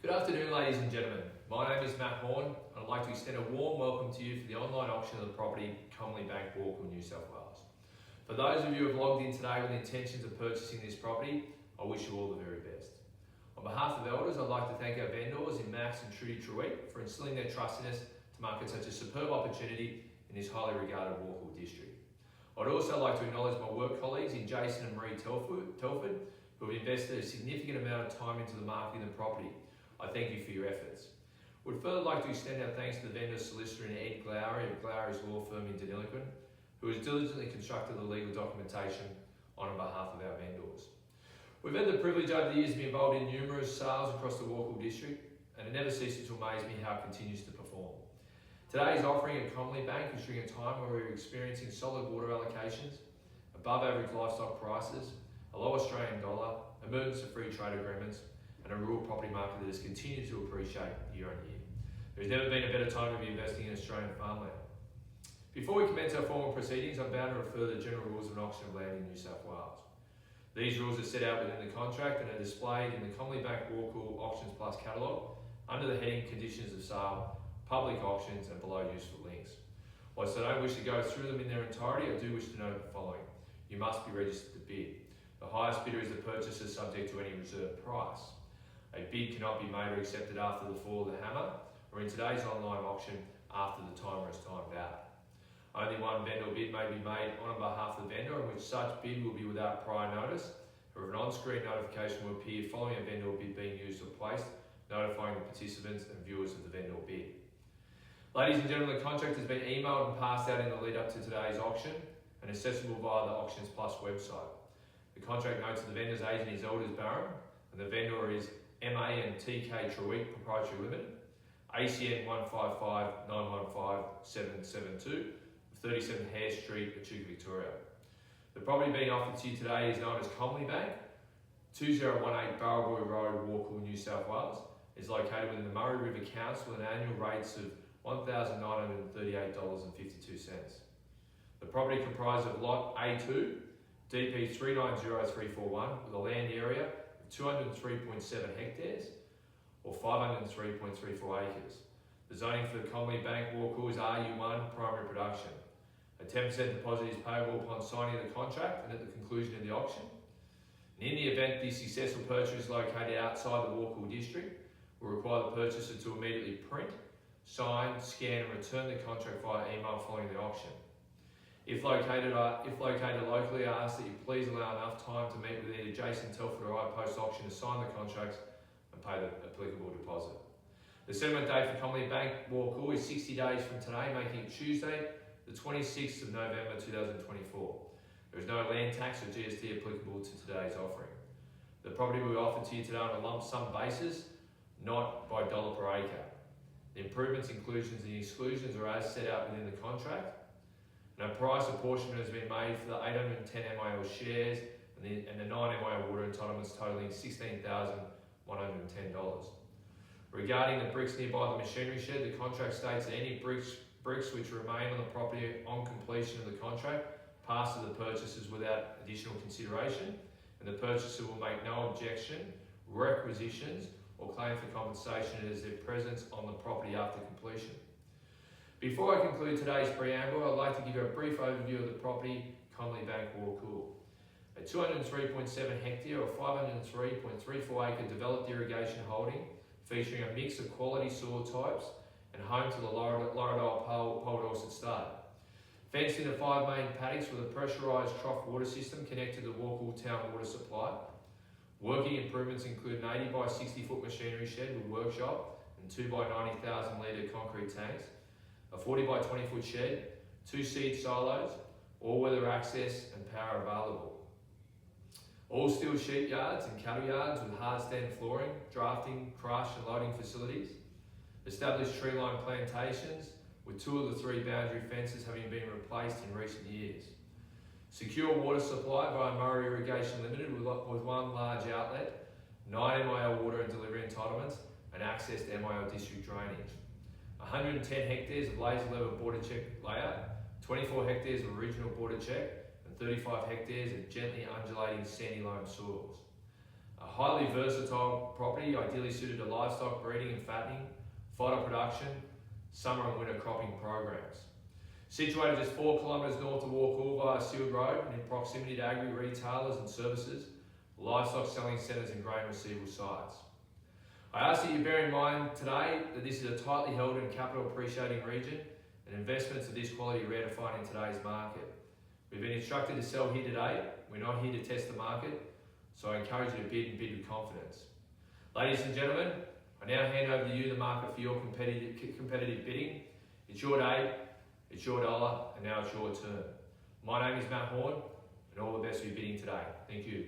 Good afternoon, ladies and gentlemen. My name is Matt Horn, and I'd like to extend a warm welcome to you for the online auction of the property, Commonly Bank, Walkle, New South Wales. For those of you who have logged in today with the intentions of purchasing this property, I wish you all the very best. On behalf of Elders, I'd like to thank our vendors in Max and Trudy Truitt for instilling their trust in us to market such a superb opportunity in this highly regarded Walkle district. I'd also like to acknowledge my work colleagues in Jason and Marie Telford, who have invested a significant amount of time into the marketing of the property. I thank you for your efforts. We'd further like to extend our thanks to the vendor solicitor in Ed Glowry of Glowry's law firm in Deniliquin, who has diligently constructed the legal documentation on behalf of our vendors. We've had the privilege over the years to be involved in numerous sales across the Walkle district, and it never ceases to amaze me how it continues to perform. Today's offering at Commonly Bank is during a time where we're experiencing solid water allocations, above average livestock prices, a low Australian dollar, emergence of free trade agreements, and a rural property market that has continued to appreciate year on year. There's never been a better time to be investing in Australian farmland. Before we commence our formal proceedings, I'm bound to refer to the general rules of an auction of land in New South Wales. These rules are set out within the contract and are displayed in the Commonly Bank Walkle Auctions Plus catalogue under the heading Conditions of Sale, Public Auctions, and below useful links. Whilst I don't wish to go through them in their entirety, I do wish to note the following. You must be registered to bid. The highest bidder is the purchaser, subject to any reserve price. A bid cannot be made or accepted after the fall of the hammer, or in today's online auction, after the timer has timed out. Only one vendor bid may be made on behalf of the vendor, in which such bid will be without prior notice. However, an on-screen notification will appear following a vendor bid being used or placed, notifying the participants and viewers of the vendor bid. Ladies and gentlemen, the contract has been emailed and passed out in the lead up to today's auction and accessible via the Auctions Plus website. The contract notes that the vendor's agent is Elders Barham, and the vendor is MA and TK Truitt Proprietary Limited, ACN 155915772, 37 Hare Street, Echuca, Victoria. The property being offered to you today is known as Commonly Bank, 2018 Barraboy Road, Walkle, New South Wales. It's located within the Murray River Council with annual rates of $1,938.52. The property comprises of Lot A2, DP 390341, with a land area of 203.7 hectares or 503.34 acres. The zoning for the Commonly Bank Walkle is RU1 primary production. A 10% deposit is payable upon signing of the contract and at the conclusion of the auction. And in the event the successful purchase is located outside the Walkle district, will require the purchaser to immediately print, sign, scan and return the contract via email following the auction. If located locally, I ask that you please allow enough time to meet with either Jason Telford or I post-auction to sign the contracts and pay the applicable deposit. The settlement date for Commonly Bank Walkle is 60 days from today, making it Tuesday, the 26th of November 2024. There is no land tax or GST applicable to today's offering. The property will be offered to you today on a lump sum basis, not by dollar per acre. The improvements, inclusions and exclusions are as set out within the contract. And a price apportionment has been made for the 810 MIL shares and the 9 MIL water entitlements totaling $16,110. Regarding the bricks nearby the machinery shed, the contract states that any bricks which remain on the property on completion of the contract pass to the purchasers without additional consideration, and the purchaser will make no objection, requisitions, or claim for compensation as their presence on the property after completion. Before I conclude today's preamble, I'd like to give you a brief overview of the property, Commonly Bank Walkle. A 203.7 hectare or 503.34 acre developed irrigation holding featuring a mix of quality soil types and home to the Lorridile Pole Dorset Stud. Fenced into 5 main paddocks with a pressurised trough water system connected to the Walkle town water supply. Working improvements include an 80 by 60 foot machinery shed with workshop and 2 by 90,000 litre concrete tanks, a 40 by 20 foot shed, 2 seed silos, all-weather access and power available. All steel sheep yards and cattle yards with hard stand flooring, drafting, crush and loading facilities. Established tree-lined plantations with 2 of the 3 boundary fences having been replaced in recent years. Secure water supply via Murray Irrigation Limited with 1 large outlet, 9 MIL water and delivery entitlements and access to MIL district drainage. 110 hectares of laser level border check layout, 24 hectares of original border check and 35 hectares of gently undulating sandy loam soils. A highly versatile property, ideally suited to livestock breeding and fattening, fodder production, summer and winter cropping programs. Situated just 4 kilometres north of Walcool via Sealed Road and in proximity to agri retailers and services, livestock selling centres and grain receival sites. I ask that you bear in mind today that this is a tightly held and capital appreciating region, and investments of this quality are rare to find in today's market. We've been instructed to sell here today. We're not here to test the market, so I encourage you to bid and bid with confidence. Ladies and gentlemen, I now hand over to you the market for your competitive bidding. It's your day, it's your dollar, and now it's your turn. My name is Matt Horn, and all the best for your bidding today. Thank you.